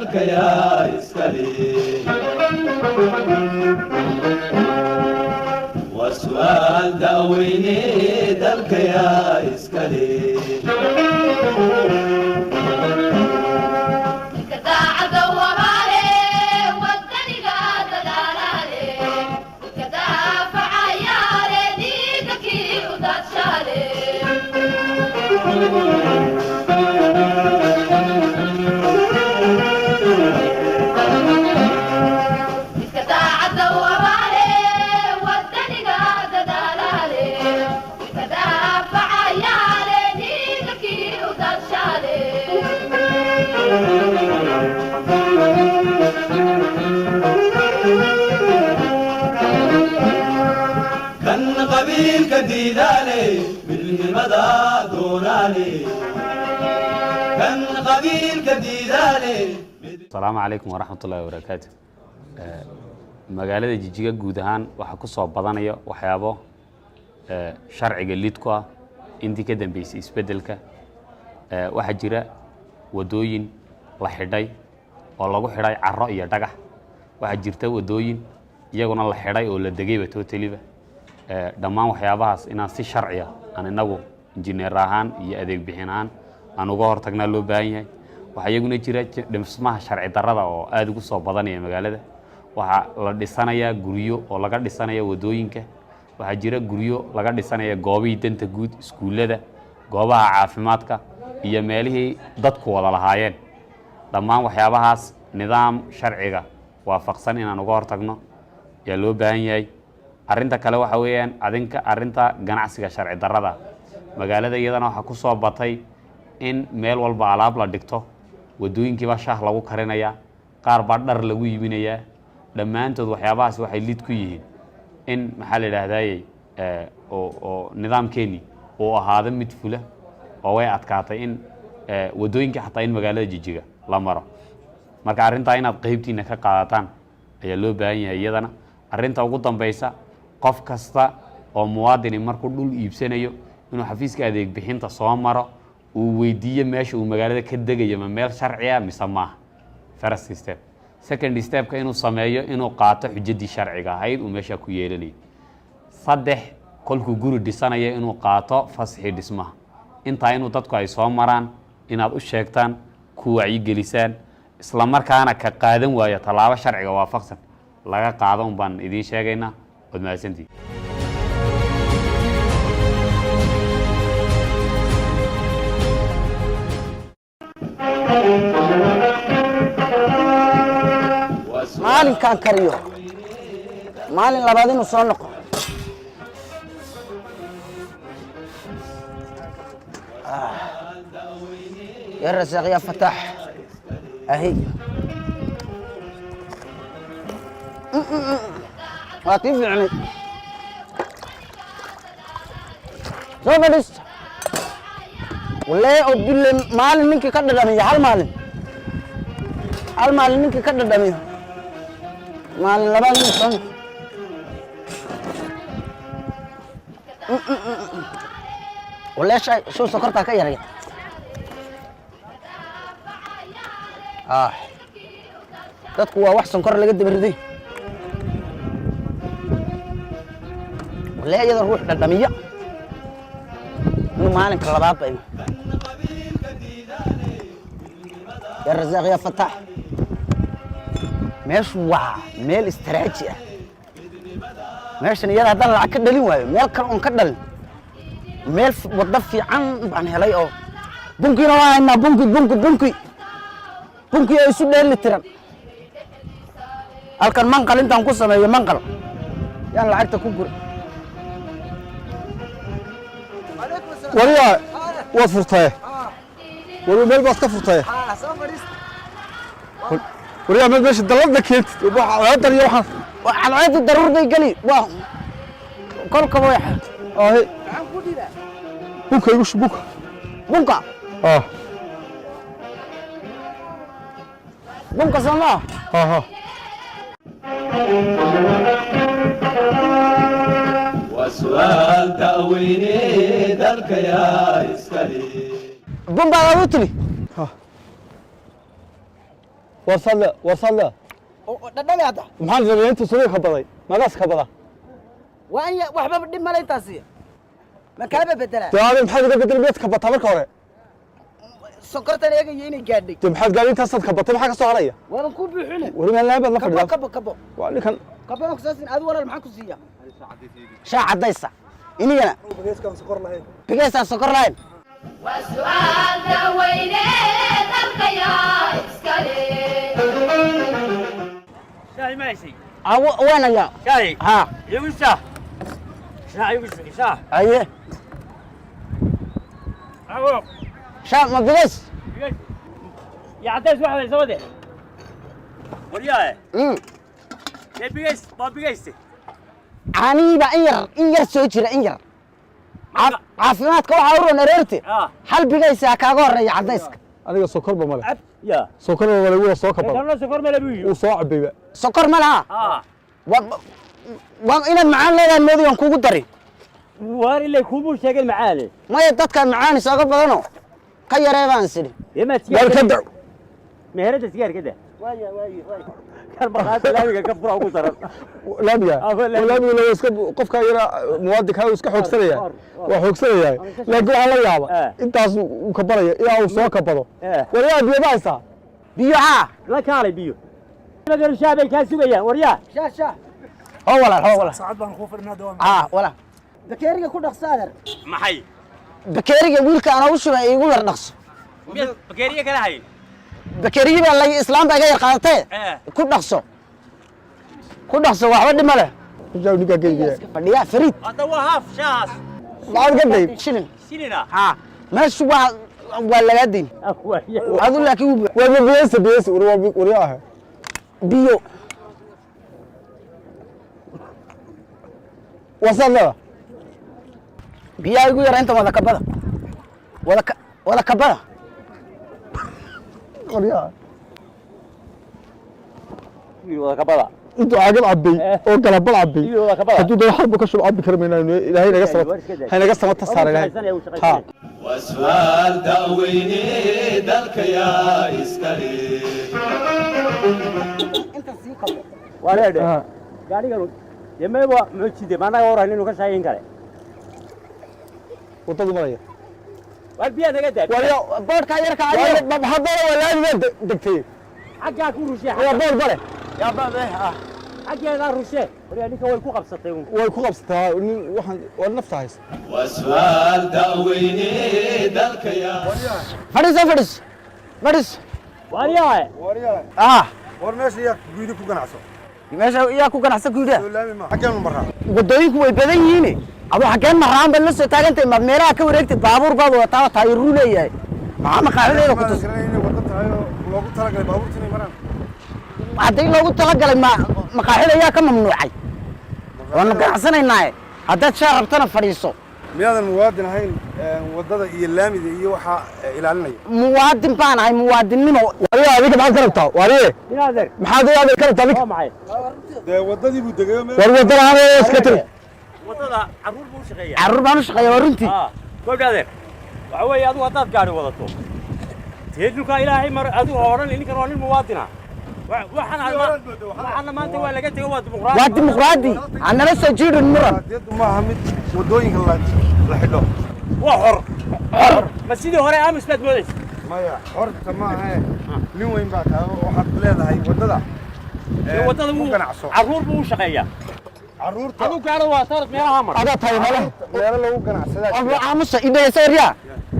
dalka yaa iskale وسؤال داويني دلك يا إسكالي كداع دوامالي ودني قاد دلالي كداع فعيالي ديدكي وداد شالي كداع دوامالي ودني قاد دلالي كداع فعيالي ديدكي وداد شالي كان قبيل كديداني بالمدى دوناني كان قبيل كديداني السلام عليكم ورحمة الله وبركاته magaalada Jijjiga guud ahaan waxa ku soo badanaya waxyaabo sharciga lidku ah intii ka dambeysay isbedelka waxa jira wadooyin la xidhay oo lagu xidhay carro iyo dhagax waxa jirta wadooyin iyaguna la xidhay oo la degayba totally dhammaan waxyaabahaas inaan si sharci ah aan inagu injineer ahaan iyo adeeg bixinaan aan uga hortagnaa loo baahan yahay waxa iyaguna jira dhismaha sharci darrada oo aad ugu soo badanaya magaalada waxa la dhisanayaa guryo oo laga dhisanayaa wadooyinka waxa jira guryo laga dhisanayaa goobaha danta guud iskuulada goobaha caafimaadka iyo meelihii dadku wada lahaayeen dhammaan waxyaabahaas nidaam sharciga waafaqsan inaan uga hortagno yaa loo baahan yahay arinta kale waxa weeyaan arinta ganacsiga sharci darrada magaalada iyadana waxa ku soo batay in meel walba alaab la dhigto wadooyinkiiba shaah lagu karinaya qaar baa dhar lagu iibinaya dhammaantood waxyaabahaas waxay lid ku yihiin in maxaa la yiraahdaayay oo nidaamkeeni oo ahaado mid fula oo way adkaatay in wadooyinka xataa in magaalada Jijjiga la maro marka arinta inaad qaybtiina ka qaadataan ayaa loo baahan yahay iyadana arinta ugu dambaysa qof kasta oo muwaadini markuu dhul iibsanayo inuu xafiiska adeeg bixinta soo maro uu weydiiyo meesha uu magaalada ka degayo ma meel sharci ah mise maaha first step second step ka inuu sameeyo inuu qaato xujadii sharciga ahayd uu meesha ku yeelanay saddex kolku guri dhisanayo inuu qaato fasaxi dhismaha inta inuu dadku ay soo maraan inaad u sheegtaan ku wacyi gelisaan isla markaana ka qaadan waayo talaabo sharciga waafaqsan laga qaado un baan idin sheegaynaa wad mahadsantii maalinkan kariyo maalin labaad inuu soo noqo يا رزاق يا فتح اهي هاتي يعني سوف لسه ولا أقول مال منك كذا دمي هل مال منك كذا دمي مال لبان نسون ولا شيء شو سكرتها كيا dadku waa wax sonkor laga dabariday walaal yada ruux dhadhamiya inuu maalinka labaad bay يا رزاق يا فتح meeshu waa meel istaraatiiji ah meeshan iyada hadan lacag ka dhalin waayo meel kale on ka dhalin meel wada fiican baan helay oo bunkina waa ina bunki ay isu dheeli tiran halkan manqal intaan ku sameeyo manqal yaan lacagta ku gur wariya waad furtay wariya meel baad ka furtay wariya meel meesha dalada keent waxa iyo waxaan alcaydu daruur bay gali waa kolka way ahe bunka igu shubuka bunka bunka sama وسؤال تأويني ذلك يا إسكالي بومبا غوتلي وصل dhadhabe hadda maxaan rabay inta suuqa ka baday magaas ka bada waa in waxba dhib ma leyntaasi ma kaaba bedela taade maxaad iga bedel beed ka bata marka hore sokortan eegay inay gaadhay maxaad gaadinta sad ka bata maxaa ka soo haraya waan ku buuxinay wari ma laabad la fadhiyo kabo waa ninkan kabo ma kusaasin aad walaal maxaa ku siiya shaa cadaysa inigana bigeeskan sokor lahayn وسؤال دويني القيا اسكالي شاي ماشي weenaya شاي ha يقول شاه شاه يقول شاه aye عوق shaa ma bigees يا عداس واحد يسوي ورياه يا بيجيس ما بيجيس caanihiiba in yar soo jira in yar caafimaadka waxaa u roon areerti hal bigaysaa kaaga horreeya caddayska aniga sokorba male يا sokorba male wuu soo ka baday كان سكر ملا بيجي uu soo cabayba sokor ma laha waa inaad macaan leedahay moodigan kugu dari واري اللي كوبو شغل معالي maya dadkaan macaan isooga badano ka yaree baan sidhi يا ما war تسير ka dac مهرة تسير كده كان بقى لا كفر أو كسر laamiga laamiga la iska qofka yara muwaadinka uu iska xoogsanaya waa xoogsanaya laakiin waxa la yaaba intaas uu ka baraya ilaa uu soo ka bado wariyaa biyo baaysa biyo haa لا كاري بيو ما قالوا شابي كان سويا ورياه hoo walaal ساعات بان خوف انها دوام haa walaal bakeeriga ku dhaqso adeer محي bakeeriga wiilka aan u shubay igu yar dhaqso بكيرية كده هاي bakeerigii baa lay islaam baa iga yar qaadatee ku dhaqso waxba dhima leh jaw niga geeyo fadhiyaa fariid هذا هو هاف شاس maad ka day shilin سنينا haa meeshu waa lagaa dayn adu laakiin wuu waa biyo wariyaa biyo wasalla biyaha igu yara inta wada kabada wada kabada wariyaa كبدا intuu caagad cabay oo kala bal cabay iyo ka bada haduu dad xalba ka shub cabi karmayna ilaahay naga sabab hay naga sabab tasaar ilaahay ha وسؤال داويني دالك يا إسكالي ولا ده قاعد يقول يما يبغى مشيدة ما أنا أورا إنه كشاين كله wadada maraya والبيئة نقدر wariyaa boodhka yarka wariyaa ma hadda walaal degtay حاجة أكون روشة waa boor bare yaa baabe حاجة أنا روشة ولا نيك أول كوكب سطيهم way ku qabsataa nin waxaan waa nafta haysa وسؤال داويني دالك يا fadhiis وارياه ah war meesha yaa guudi ku ganacso meesha yaa ku ganacsan guudaa laami ma xageenu maraa wadooyinku way badan yihiin aduu xaggeen maraan baad la soo taagantay maad meelaha ka wareegtay baabuur baad wadataa taayiruu leeyahay maxaa maqaaxideeda ku tus inay wada tahay oo loogu talagalay baabuurta inay maraan haddii loogu talagalay maqaaxida yaa ka mamnuucay waanu ganacsanaynaaye haddaad shaa rabtana fadhiiso miyaadan muwaadin ahayn wadada iyo laamida iyo waxaa ilaalinaya muwaadin baan ahay muwaadinnimo wariyaa adiga maxaad ka rabtaa wariye نادر maxaad adiga ka rabtaa adiga ما معي dee wadadii buu degayo meel war wadada aan iska tiri وطلع عرور بوش غير carruur baan u shaqeeya waa runtii قول نادر وعوي أدو هتات قاعد وضعته تهدلو كإلهي مر أدو هورن إنك روان المواطنة وحنا ما أنت ولا قلت هو ديمقراطي waa dimuqraadi hanala soo jiidhin muran diyadu maaha mid wadooyinka la xidho وحر بس سيدي هوري أمس بيت موديس maya horta ma ahe nin weyn baa tahay oo waxaad leedahay wadada wadada ku wuu ganacso caruur buu u shaqeeyaa caruurta aduu gaaro waa taariikh meelaha mar adaa tahay mala meelo lagu ganacsadaa abu aamusa idhaysa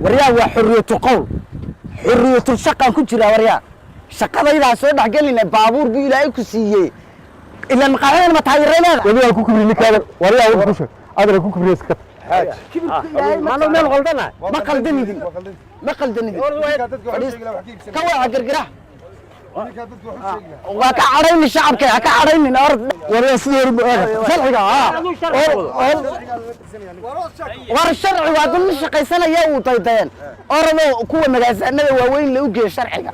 waryaa waa xurriyatu qowl xurriyatul shaqaan ku jira waryaa shaqadaydaa soo dhexgelinay baabuur buu ilaahay ku siiyey ilaan maqaaxidan ma taayirray leedahay wariyaa ku kibri ninkaada wariyaa ku kusha adana ku kibri iska maano meel qoldana ma qaldanidin ma qaldanidin ka waa gargara waa ka cadhayni shacabka ha ka cadhaynin wariyaa sidii sharciga aduu sharci war sharci waa dul shaqaysanaya uu daydeen orado kuwa magaasaanada waaweyn la u geeyo sharciga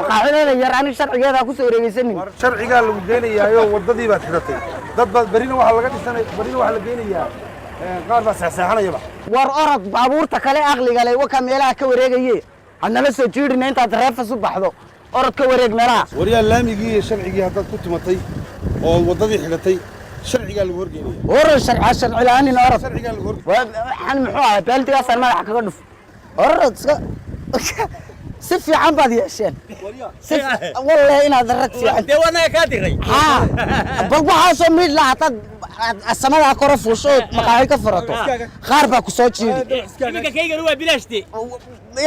maqaaxideeda yar ani sharcigeeda ku soo wareegaysanin sharcigaa lagu geenayaayo wadadii baad xidhatay dad baad berina waxaa laga dhisanay berina waxaa la geenayaa qaar baa seexseexanayaba war orod baabuurta kale aqliga leh waka meelaha ka wareegaye hadnala soo jiidhina intaad reefas u baxdo orod ka wareeg meelaha waryaa laamigii iyo sharcigii haddaad ku tumatay oo waddadii xidhatay sharcigaa lagu horgeynaya orod sharci la'aanin orod sharcigaa lagu horgeynaya waxaan muxuu ahaa baaldigaasaan madaxa kaga dhuf orod si fiican baad yeesheen wallahi inaad rag fiican dee wanaga kaa diray haa bal waxaasoo miid laha hataad samadaa kore fuusho maqaaxi ka furato qaar baa ku soo jiidi iminka kaygana waa bilaashte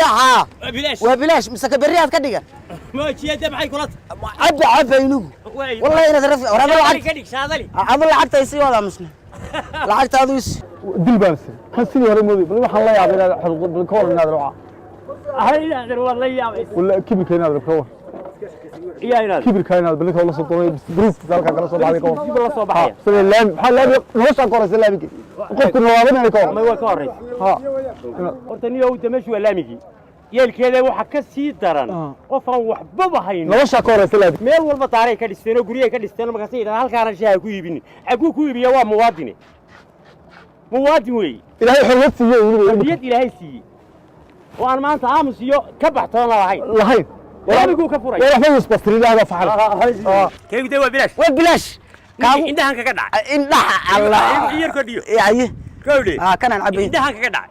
yaa bilaash waa bilaash mise ka berri aad ka dhigan ma jiyada maxay kula cabba inugu wallahi inaad rag waraba lacag ka dhig shaadali ama lacagta ay sii wadaa musna lacagta adu is dil baan si kan sidii hore moodi bal waxaan la yaabay inaad xadgudub ka hor inaad raaca ahayna والله يا wala kibirka inaad ka hor يا inaad kibirka inaad bal ka la soo doonay brief dalka kala soo baxay ka hor la soo baxay sida laam waxa laam nolosha koraysa laamigi qofku nawaabina ka hor ma waa ka horeey ha horta niyo uu dameeshu waa laamigi yeelkeeda waxa ka sii daran qof aan waxba hayn nolosha koraysa laamigi meel walba taaray ka dhisteen oo guriga ka dhisteen markaas ay halkaan shaaha ku iibin agu ku iibiya waa muwaadin weey ilaahay xorriyad siiyay xorriyad ilaahay siiyay وأنا ما أنت عامس يو كبح ترى لهين ولا بيقول كفوري ولا ما يسبستري هذا فعل كيف ده وبلاش وبلاش عندها كقدع عندها الله يركضيو يعني كودي كان نعبي عندها كقدع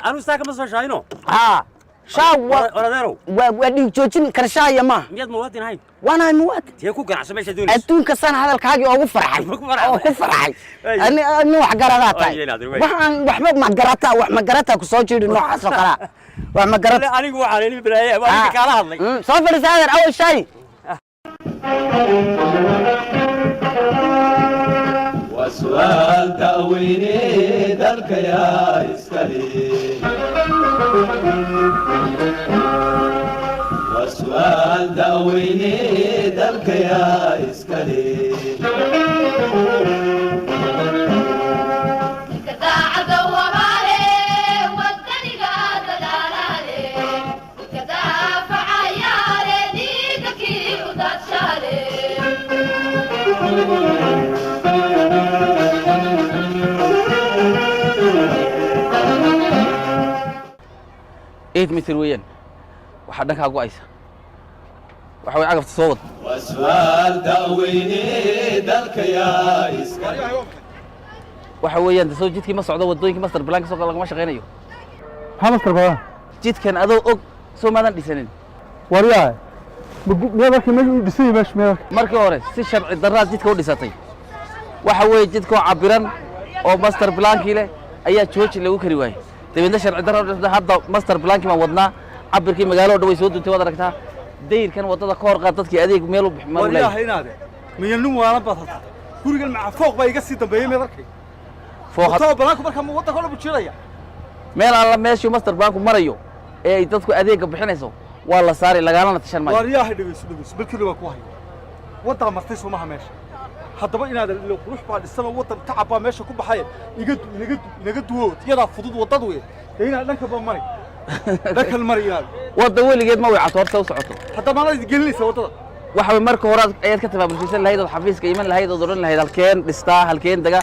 أنا ساكن بس شاينو شاو ولا دارو ودي جوجين كرشايا ما مياد مواطن هاي وانا مواطن تيكو كان عشان ماشي دوني ادون كسان هذا الكاغي او فرحي او كفرحي اني wax garadaatay waxba ma garata wax ma garata ku soo jeedin noocaas oo kala wax ma garata anigu waxaan ilmi bilaayay waa kala hadlay soo fadhiisaadar awal shay وسؤال تأويني ذلك يا إسكالي وسؤال تأويني ذلك يا إسكالي متر وين وحدك هاقو عيسى وحوي عقب تصوت وسؤال تأويني ذلك يا إسكالي وحوي أنت سو جيتك ما صعدوا ودوينك ماستر بلانك سوق الله ما شغينيو ها ماستر بلان جيت كان أدو أوك سو ماذا ديسنين ورياه ميرك ما ديسي باش ميرك markii hore si sharci darraad jidka u dhisatay waxa weeye jidka oo cabiran oo master plan-kii leh ayaa jooji lagu kari waayay dabadna sharci darro hadda master plan-kii ma wadnaa cabirkii magaalada dhow way soo duntay wad aragtaa dayrkan wadada ka hor qaad dadkii adeeg meel u bixmaan wariyaha inaade miyan waana badata gurigan ma fooq bay iga sii dambeeyay meedarkay fooq banaanku marka ma wada kala bujiiraya meel alla meeshii master plan-ku marayo ee ay dadku adeega bixinayso waa la saaray lagaalana tashan maayo wariyaha dhageyso bilkii waa ku hayo wada martay Soomaha meesha haddaba inaad ilo qurux baa dhisama wadan tacaba meesha ku baxay inaga duwo iyada fudud wadadu ee inaad dhanka ba maray dhanka mariyaan wada weligeed ma way catorta u socoto haddaba ma la gelinaysa wadada waxa marka hore ayaad ka tabaabulkiisan lahayd oo xafiiska iman lahayd oo doran lahayd halkeen dhistaa halkeen daga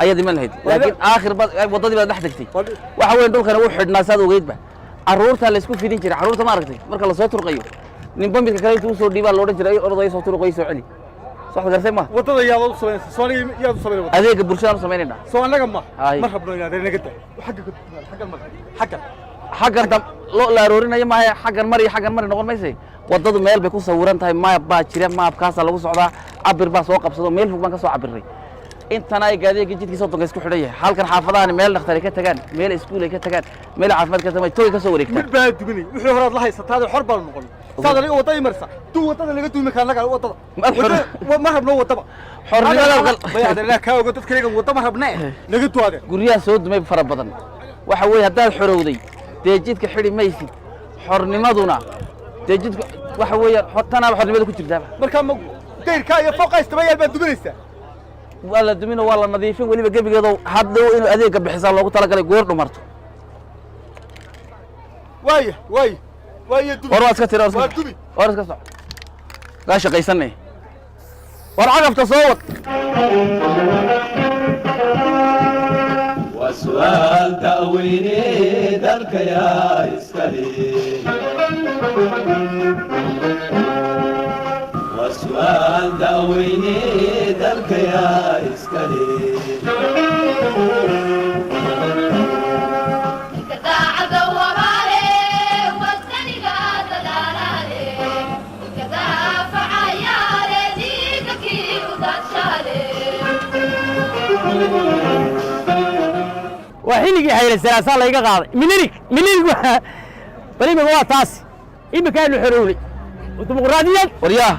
ayaad iman lahayd laakiin aakhir wadadii baad dhex tagtay waxa weyn dhulkana uu xidhnaa saad ogeydba caruurta la isku fidin jiray caruurta ma aragtay marka la soo turqayo ninba midka kale intuu soo dhiibaa loo jiray orday soo turqay soo celi soo gartay ma wadada yaa loo sameeyay Soomaaliya yaa sameeyay adeega bulshada sameeynaa soo anaga ma rabno inaad naga daa xaggan dam loo la aroorinayo ma xaggan mari noqon maysay wadadu meel bay ku sawiran tahay ma baa jira maapkaas lagu socdaa cabir baa soo qabsado meel fog baan ka soo cabiray intana ay gaadiga jidkiisa waddanka isku xidhan yahay halkan xaafadahan meel dhakhtar ka tagaan meel iskuul ka tagaan meel caafimaad ka tagaan toy ka soo wareegtaan mid baa dubinay wixii hore la haysataa xor baa noqon saadana wadada marsa duu wadada laga duumi kaan laga wadada ma rabno wadaba xornimada bayadana ka oga dadka laga wadada ma rabnaa laga duwada guriyaha soo dumay fara badan waxa weey hadaad xorowday dee jidka xidhi maysid xornimaduna dee jidka waxa weey xotana xornimada ku jirtaa marka ma deyrka iyo fooqaysta bayal baa dubinaysa wala dumino wala nadiifin waliba gabigeedo hadda inuu adeega bixisaa loogu talagalay goor dhumarto waaya dubi war iska tiro war iska soco gaa shaqaysanay war cagafta soo wad وسؤال تأويني ذلك يا إسكالي وسؤال داويني دلك يا إسكالي كذا وبالي والثاني قاد دلالي كذا فعيالي ديك كيف تشالي وحينك حيل السلاسل لا يقاضي منيرك ولي ما هو تاس إما كانوا حرولي وديمقراطيا waryaa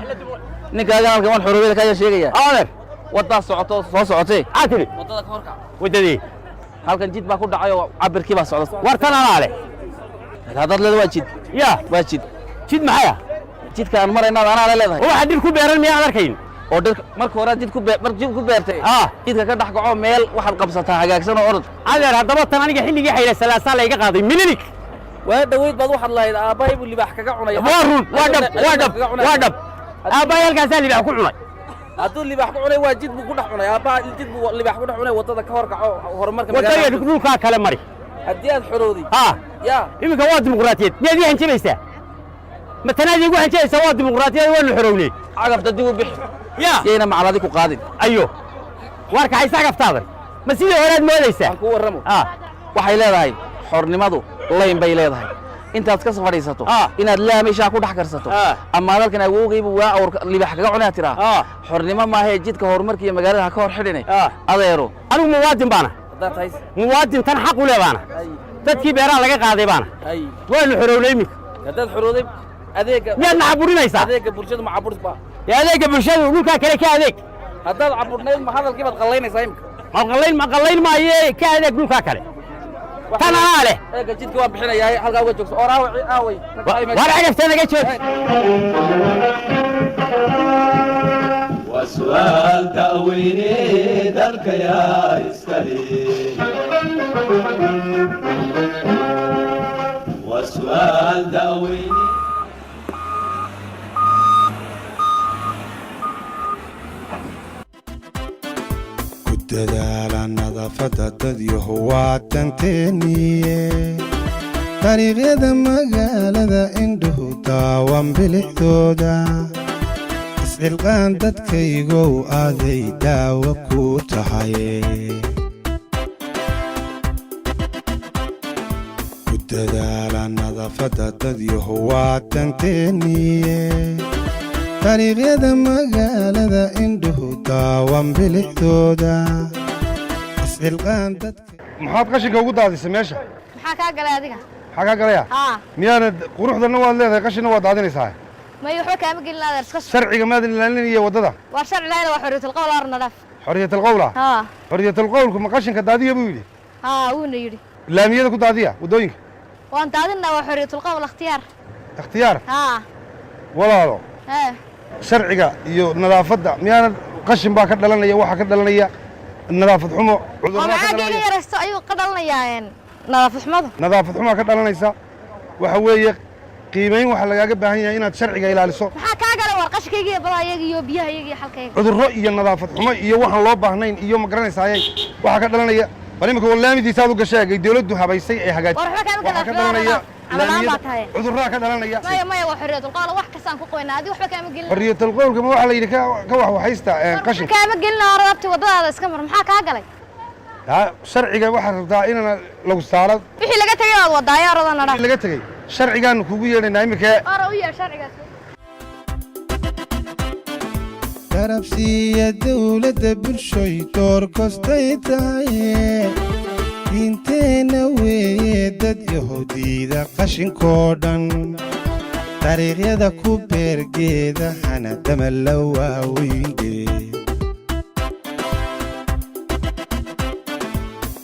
ninkaagan halkan waan xorowiyada kaya sheegaya أوامر waddaa socoto soo socotay عاتلي waddada ka horkac وددي halkan jid baa ku dhacay oo cabirkii baa socda ورتنا عليه haddaad leedahay waa jid يا waa jid جد معايا jidka aan maraynaad anaa le leedahay هو حد يكون بيرن مياه أركين oo dhirka marka hore jid ku beertay jidka ka dhex kaco meel waxaad qabsataa hagaagsan oo orod هذا هذا بطل أنا حينك حيل السلاسل لا يقاضي منيرك waa dhaweyd baad waxaad lahayd aabbahay buu libaax kaga cunay وارون وادب أبا يلقى سالي بحكوا عمي hadduu libaax ku cunay waa jid buu ku dhex cunay aabbaha jid buu libaax ku dhex cunay waddada ka hor kaco horumarka وتايا نقول كلام مري haddii aad xorowday yaa إمك هو ديمقراطية يا دي هنشبيسة ما تنادي يقول هنشبيسة هو ديمقراطية وين حرولي cagafta dib u bixi يا yayna macaladi ku qaadin أيوه وارك عايز عقف تاضر ما سيدي أولاد موليسة aan ku warramo waxay leedahay xornimadu layn bay leedahay intaad ka safadhiisato inaad laamishaa ku dhex karsato ama dalkan awowgaybu waa awrka libaax kaga cunaa tiraa xornimo maahee jidka horumarka iyo magaalada ha ka hor xidhine adeero أنا موادن بانا haddaad tahay موادن تنحق ولا بانا تدكي بيران لقى قاضي بانا وين حرولي إمك haddaad xorowday adeega يا نعبورين أيسا adeega bulshadu ma caburis baa يا ذيك بالشيء يقول كذا كذا haddaad caburnayd ma hadalkii baad qallaynaysaa imika ما قلين ما يه كذا يقول كذا كان عليه eega jidka waan bixinayaa halkaa uga joogso oo aaway ولا عرفت أنا قلت وسؤال داويني دلك يا إسكالي وسؤال داويني dadaala nadaafadda dad yahuwaa danteeniye dariiqyada magaalada indhuhu daawan bilixdooda iscilqaan dadkaygow aaday daawo ku tahay ku dadaala nadaafadda dad yahuwaa danteeniye dariiqyada magaalada indhuhu daawan bilixdooda iscilqaan dadka maxaad qashinka ugu daadisay meesha maxaa kaa galay adiga maxaa kaa galaya miyaanad quruxdana waad leedahay qashinna waad daadinaysaa may waxba kaama gelin adeer iska sharciga maadan ilaalinaya waddada waa sharci lahayd waa xorriyatul qowl aar nadaaf xorriyatalqowla xorriyatalqowlku ma qashinka daadiya buu yidhi wuuna yidhi laamiyada ku daadiya waddooyinka waan daadinaa waa xorriyatul qowl ikhtiyaar ikhtiyaar walaalo sharciga iyo nadaafadda miyaana qashin baa ka dhalanaya waxaa ka dhalanaya nadaafad xumo cudurraa ka dhalanaya yaraysto ayuu ka dhalanayaa nadaafad xumadu nadaafad xumaa ka dhalanaysa waxa weeye qiimayn waxaa lagaaga baahan yahay inaad sharciga ilaaliso maxaa kaa galay war qashkayga iyo badaayaga iyo biyahayaga iyo xalkayga cudurro iyo nadaafad xumo iyo waxaan loo baahnayn iyo ma garanaysaaye waxaa ka dhalanaya bal imika laamidiisaad u gasheegay dawladdu habaysay ee hagaajisay waxaa ka dhalanaya cudurraa ka dhalanaya maya waa xorriyatul qowl wax kastaan ku qoynaa adiga waxba kaama gelin xorriyatul qowlka ma waxaa la yidhi ka waxwahaysta qashinka kaama gelin hore abti waddadaada iska mar maxaa kaa galay sharciga waxaad rabtaa inaan lagu saaro wixii laga tegay waad wadaayo orodana dhaa laga tegey sharcigaanu kugu yeedhaynaa imika ora u yeer sharcigaas garabsiiya dawladda bulshoy door kostay tahaye diinteenna weeye dad yahuudiida qashinkoo dhan dariiqyada ku beergeeda hanadama la waaweyndhe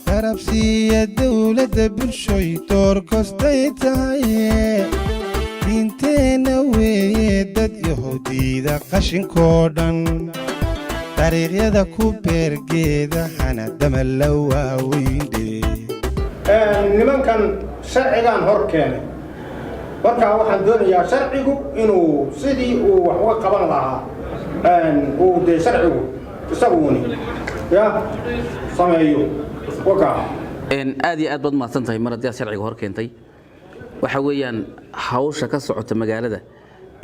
garabsiiya dawladda bulshoy door kostay tahaye diinteenna weeye dad yahuudiida qashinkoo dhan dariiqyada ku beergeeda hanadama la waaweyndhe nimankan sharcigaan hor keenay markaa waxaan doonayaa sharcigu inuu sidii uu wax uga qaban lahaa uu dee sharcigu isaguni ya sameeyo wakaa aad iyo aad baad mahadsan tahay mar haddii aad sharciga hor keentay waxa weeyaan hawsha ka socota magaalada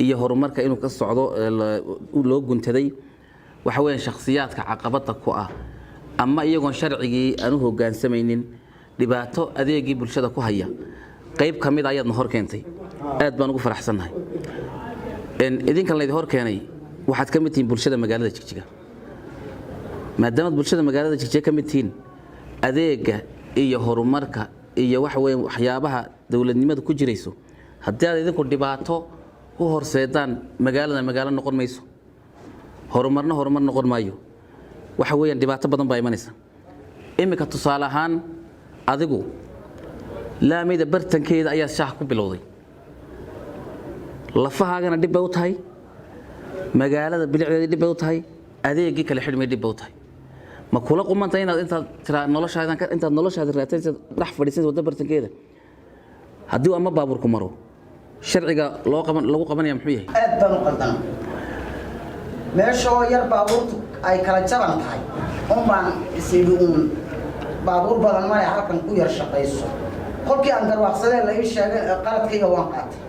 iyo horumarka inuu ka socdo loo guntaday waxa weeyaan shakhsiyaadka caqabada ku ah ama iyagoon sharcigii aanu hoggaansamaynin dhibaato adeegii bulshada ku haya qayb kamid ah ayaadna hor keentay aad baan ugu faraxsanahay idinkan la hor keenay waxaad ka mid tihiin bulshada magaalada Jigjiga maadaama bulshada magaalada Jigjiga ka mid tihiin adeega iyo horumarka iyo waxa weeyaan waxyaabaha dawladnimadu ku jirayso haddii aad idinku dhibaato ku horseedaan magaalo noqon mayso horumar noqon maayo waxa weeyaan dhibaato badan baa imanaysa imika tusaale ahaan adigu laamida bartankeeda ayaa shaah ku bilowday lafahaagana dib bay u tahay magaalada bilicdeeda dib bay u tahay adeegii kale xidhmay dib bay u tahay ma kula qumanta inaad intaad noloshaada raadsanaysa dhex fadhiisanaysa wadda bartankeeda haddii ama baabuurku maro sharciga lagu qabanaya muxuu yahay aad baan u qaldan meeshoo yar baabuurtu ay kala jaban tahay baan isii baabuur badan ma halkan ku yar shaqayso qolkii aan garwaaqsadeen la ii sheegay qaladkayga waan qaatay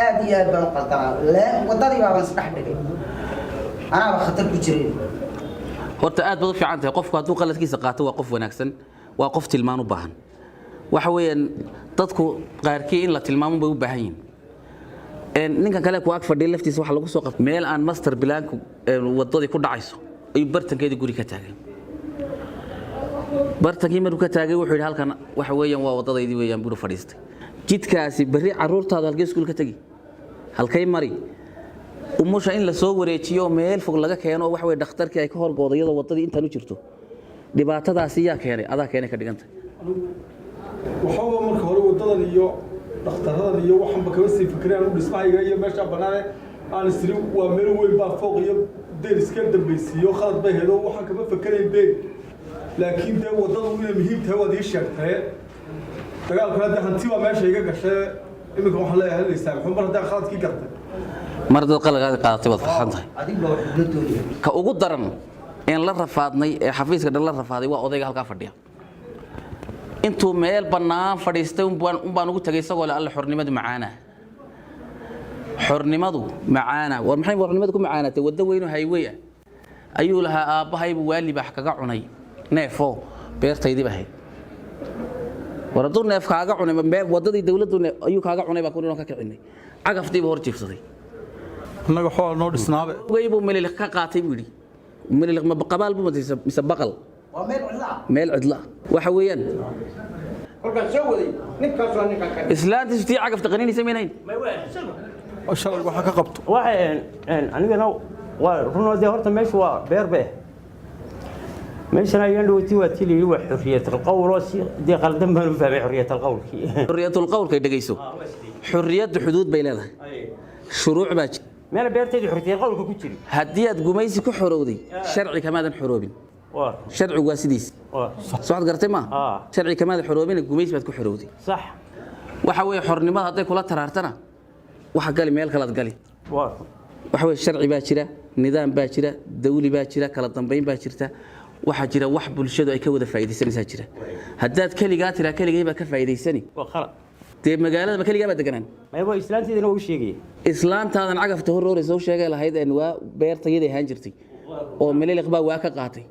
aad iyo aad baan u qaldanaa wadadii baan isdhex dhigay anaa khatar ku jiray horta aad baad u fiican tahay qofku hadduu qaladkiisa qaato waa qof wanaagsan waa qof tilmaan u baahan waxa weeyaan dadku qaarkii in la tilmaamo bay u baahan yihiin ninkan kale ku ag fadhiya laftiisa waxa lagu soo qabtay meel aan master planku wadadii ku dhacayso ay bartankeeda guri ka taagay bartankii markuu ka taagay wuxuu yidhi halkan waxa weeyaan waa wadadaydii weeyaan buu fadhiistay jidkaasi bari caruurtaada halkee iskuul ka tagi halkay mari umusha in la soo wareejiyo meel fog laga keeno waxa weey dhakhtarkii ay ka horgoodo iyadoo wadadii intaan u jirto dhibaatadaasi yaa keenay adaa keenay ka dhigantay waxaa marka hore wadadan iyo dhakhtarradan iyo waxanba kaba sii fikireen u dhismahayga iyo meesha banaane aan isri waa meel weyn baa fooq iyo deer iska dambaysiiyo khalad bay hedo waxaan kaba fikirayn bee laakiin dee wadadu inay muhiim tahay waad ii sheegtay dagaalkana dee hanti waa meesha iga gashay iminka waxaan leeyahay halaysaa muxuu mar haddaan khaladkii gartay mar dad qalagaadi qaadatay waad farxan tahay ka ugu daran in la rafaadnay ee xafiiska dhan la rafaaday waa odayga halkaa fadhiya intuu meel bannaan fadhiistay baan ugu tagay isagoo le alle xornimadu macaana war maxay xornimadu ku macaanatay waddo weyn oo highway ah ayuu lahaa aabbahaybu waalibax kaga cunay neefo beertaydii ahayd war hadduu neef kaaga cunay waddadii dawladdu ayuu kaaga cunay baa kunoo ka kicinay cagaftiiba hor jiifsaday annaga xool noo dhisnaabe gaybuu meliliq ka qaatay buu yidhi meliliq ma qabaal buu mise baqal waa meel cidla waxa weeyaan kolkaan soo waday ninkaasoo ninkan ka islaantiisu tii cagafta qaniinaysa maynayn shalay waxa ka qabto anigana waa runoodee horta meeshu waa beerbe meeshana ayaan dhawati waa tii layidhi waa xurriyatalqowl oo si dee qaldan baan u fahmay xurriyatalqowlkii xurriyatalqowlkay dhegayso xurriyaddu xuduud bay leedahay shuruuc baa jira meel beertaydu xurriyatalqowlka ku jiri haddii aad gumaysi ku xorowday sharci kamaadan xoroobin sharcigu waa sidiisi soo gartay ma sharci kamaadan xoroobin gumaysi baad ku xorowday sax waxa weeye xornimada hadday kula taraartana waxa gali meel kalaad gali waxa weeye sharci baa jira nidaam baa jira dawli baa jira kala dambeyn baa jirta waxa jira wax bulshadu ay ka wada faa'iideysanaysaa jira haddaad kaligaa tiraa kaligay baa ka faa'iideysani dee magaalada ma kaligaa baa deganaan mayba islaanteedina u sheegay islaantaadan cagafta horrooraysa u sheegay lahayd waa beertayada ahaan jirtay oo meliliq baa waa ka qaatay